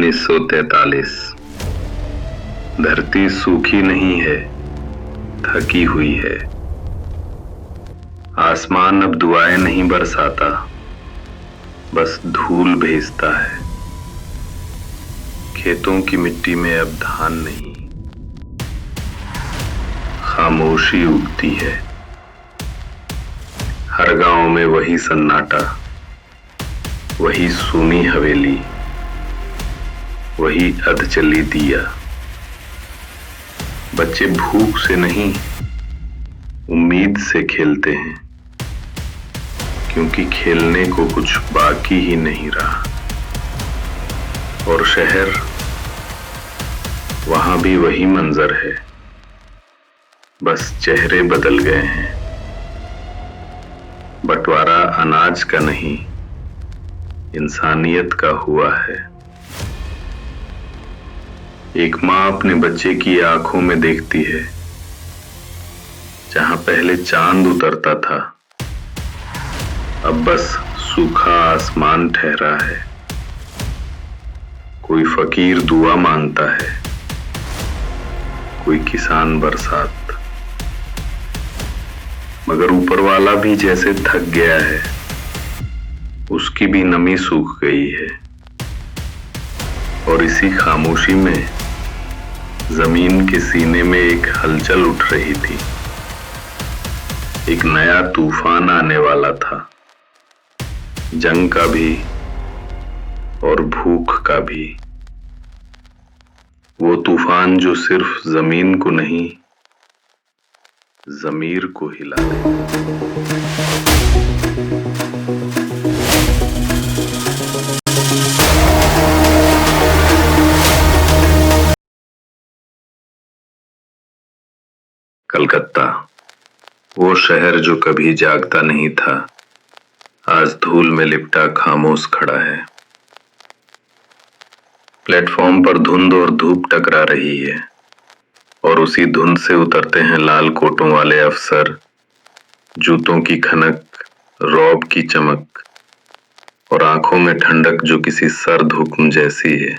1943। धरती सूखी नहीं है, थकी हुई है। आसमान अब दुआएं नहीं बरसाता, बस धूल भेजता है। खेतों की मिट्टी में अब धान नहीं, खामोशी उगती है। हर गांव में वही सन्नाटा, वही सूनी हवेली, वही अधचली दिया। बच्चे भूख से नहीं, उम्मीद से खेलते हैं, क्योंकि खेलने को कुछ बाकी ही नहीं रहा। और शहर, वहां भी वही मंजर है, बस चेहरे बदल गए हैं। बंटवारा अनाज का नहीं, इंसानियत का हुआ है। एक माँ अपने बच्चे की आंखों में देखती है, जहां पहले चांद उतरता था, अब बस सूखा आसमान ठहरा है। कोई फकीर दुआ मांगता है, कोई किसान बरसात, मगर ऊपर वाला भी जैसे थक गया है, उसकी भी नमी सूख गई है। और इसी खामोशी में जमीन के सीने में एक हलचल उठ रही थी। एक नया तूफान आने वाला था, जंग का भी और भूख का भी। वो तूफान जो सिर्फ जमीन को नहीं, ज़मीर को हिला दे। कलकत्ता, वो शहर जो कभी जागता नहीं था, आज धूल में लिपटा खामोश खड़ा है। प्लेटफॉर्म पर धुंध और धूप टकरा रही है, और उसी धुंध से उतरते हैं लाल कोटों वाले अफसर। जूतों की खनक, रौब की चमक और आंखों में ठंडक जो किसी सर्द हुक्म जैसी है।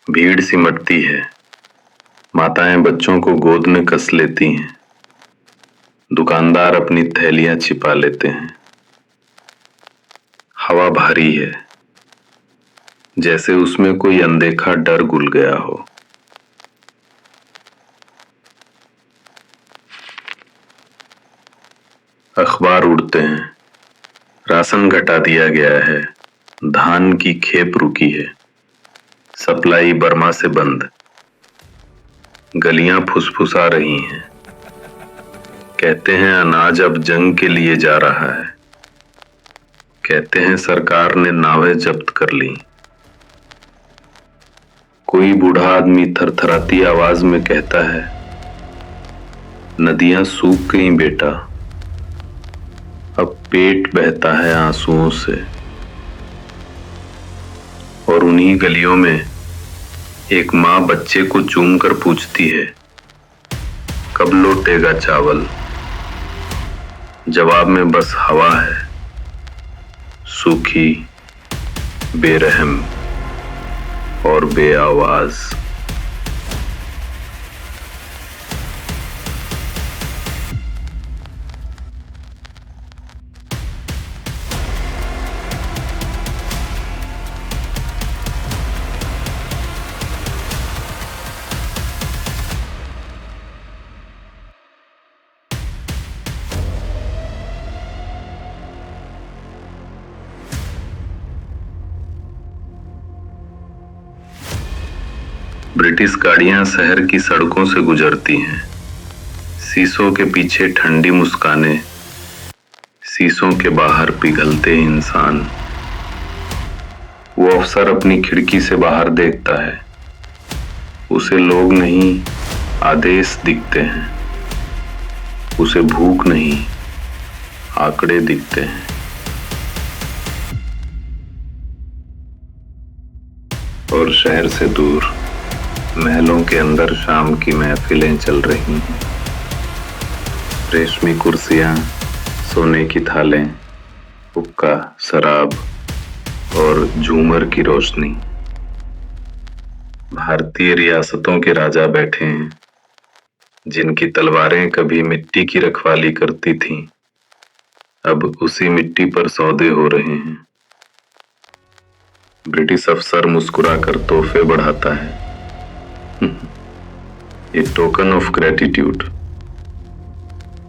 भीड़ सिमटती है, माताएं बच्चों को गोद में कस लेती हैं, दुकानदार अपनी थैलियां छिपा लेते हैं। हवा भारी है, जैसे उसमें कोई अनदेखा डर घुल गया हो। अखबार उड़ते हैं, राशन घटा दिया गया है, धान की खेप रुकी है, सप्लाई बर्मा से बंद। गलियां फुसफुसा रही हैं, कहते हैं अनाज अब जंग के लिए जा रहा है। कहते हैं सरकार ने नावें जब्त कर ली। कोई बूढ़ा आदमी थरथराती आवाज में कहता है, नदियां सूख गईं बेटा, अब पेट बहता है आंसुओं से। और उन्हीं गलियों में एक माँ बच्चे को चूम कर पूछती है, कब लौटेगा चावल? जवाब में बस हवा है, सूखी, बेरहम और बेआवाज। ब्रिटिश गाड़ियां शहर की सड़कों से गुजरती हैं, शीशों के पीछे ठंडी मुस्कानें, शीशों के बाहर पिघलते इंसान। वो अफसर अपनी खिड़की से बाहर देखता है, उसे लोग नहीं आदेश दिखते हैं, उसे भूख नहीं आंकड़े दिखते हैं। और शहर से दूर महलों के अंदर शाम की महफिलें चल रही हैं। रेशमी कुर्सियां, सोने की थालें, हुक्का, शराब और झूमर की रोशनी। भारतीय रियासतों के राजा बैठे हैं, जिनकी तलवारें कभी मिट्टी की रखवाली करती थीं, अब उसी मिट्टी पर सौदे हो रहे हैं। ब्रिटिश अफसर मुस्कुराकर तोहफे बढ़ाता है, ये टोकन ऑफ ग्रेटिट्यूड,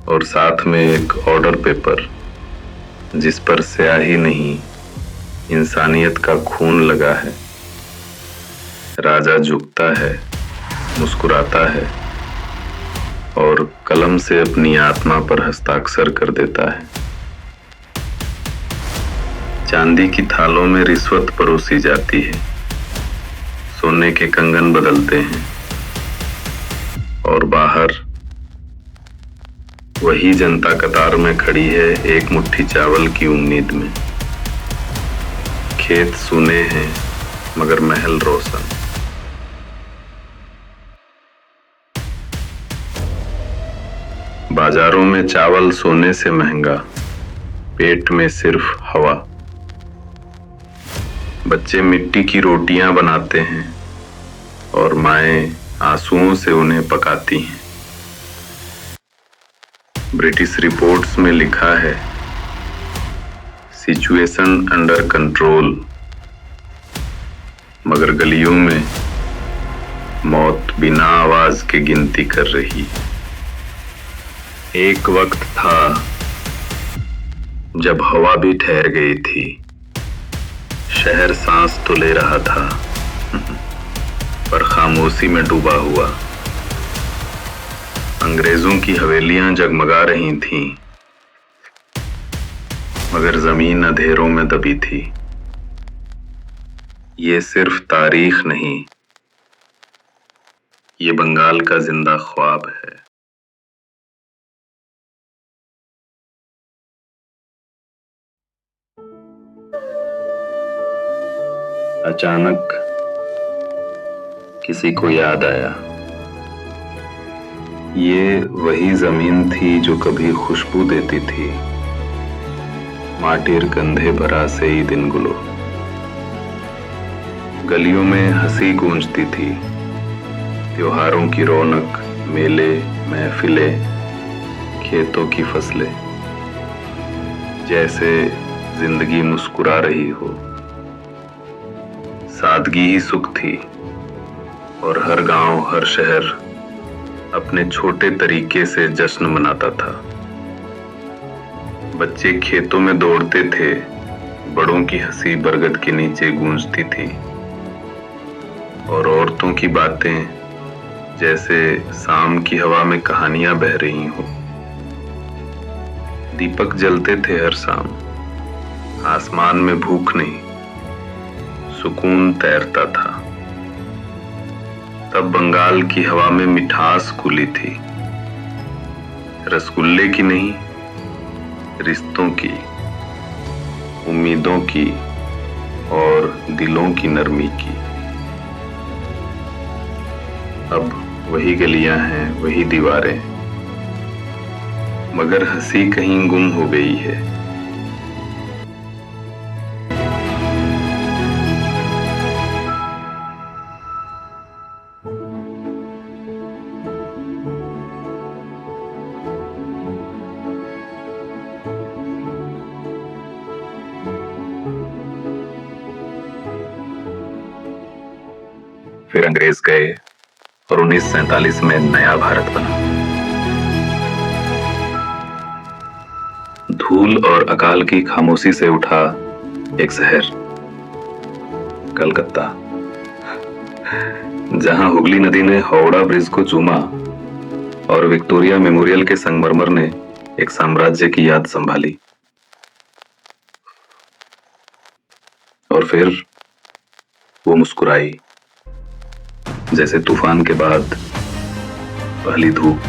और साथ में एक ऑर्डर पेपर जिस पर स्याही नहीं, इंसानियत का खून लगा है। राजा झुकता है, मुस्कुराता है और कलम से अपनी आत्मा पर हस्ताक्षर कर देता है। चांदी की थालों में रिश्वत परोसी जाती है, सोने के कंगन बदलते हैं और बाहर वही जनता कतार में खड़ी है, एक मुट्ठी चावल की उम्मीद में। खेत सूने हैं मगर महल रोशन। बाजारों में चावल सोने से महंगा, पेट में सिर्फ हवा। बच्चे मिट्टी की रोटियां बनाते हैं और माएं आंसुओं से उन्हें पकाती हैं। ब्रिटिश रिपोर्ट्स में लिखा है, सिचुएशन अंडर कंट्रोल, मगर गलियों में मौत बिना आवाज के गिनती कर रही। एक वक्त था जब हवा भी ठहर गई थी, शहर सांस तो ले रहा था पर खामोशी में डूबा हुआ। अंग्रेजों की हवेलियां जगमगा रही थीं, मगर जमीन अंधेरों में दबी थी। ये सिर्फ तारीख नहीं, ये बंगाल का जिंदा ख्वाब है। अचानक किसी को याद आया, ये वही जमीन थी जो कभी खुशबू देती थी, माटिर कंधे भरा से ही दिन गुलो। गलियों में हंसी गूंजती थी, त्योहारों की रौनक, मेले, महफिलें, खेतों की फसलें, जैसे जिंदगी मुस्कुरा रही हो। सादगी ही सुख थी और हर गांव, हर शहर अपने छोटे तरीके से जश्न मनाता था। बच्चे खेतों में दौड़ते थे, बड़ों की हंसी बरगद के नीचे गूंजती थी और औरतों की बातें जैसे शाम की हवा में कहानियां बह रही हो। दीपक जलते थे हर शाम, आसमान में भूख नहीं, सुकून तैरता था। तब बंगाल की हवा में मिठास घुली थी, रसगुल्ले की नहीं, रिश्तों की, उम्मीदों की और दिलों की नरमी की। अब वही गलियां हैं, वही दीवारें, मगर हंसी कहीं गुम हो गई है। फिर अंग्रेज गए और 1947 में नया भारत बना। धूल और अकाल की खामोशी से उठा एक शहर, कलकत्ता, जहां हुगली नदी ने हावड़ा ब्रिज को चूमा और विक्टोरिया मेमोरियल के संगमरमर ने एक साम्राज्य की याद संभाली। और फिर वो मुस्कुराई, जैसे तूफान के बाद पहली धूप।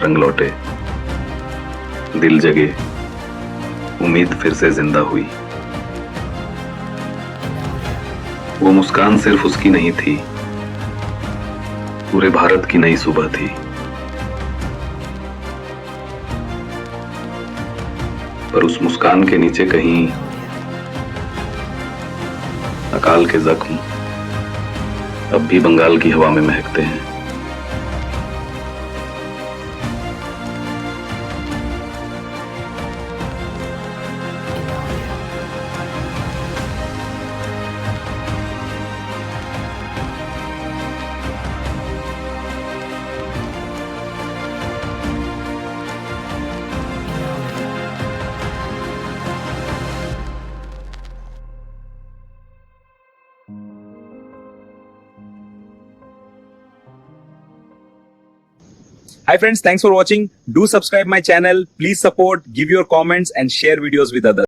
रंग लौटे, दिल जगे, उम्मीद फिर से जिंदा हुई। वो मुस्कान सिर्फ उसकी नहीं थी, पूरे भारत की नई सुबह थी। पर उस मुस्कान के नीचे कहीं अकाल के जख्म अब भी बंगाल की हवा में महकते हैं। Hi friends, thanks for watching. Do subscribe my channel. Please support, give your comments and share videos with others.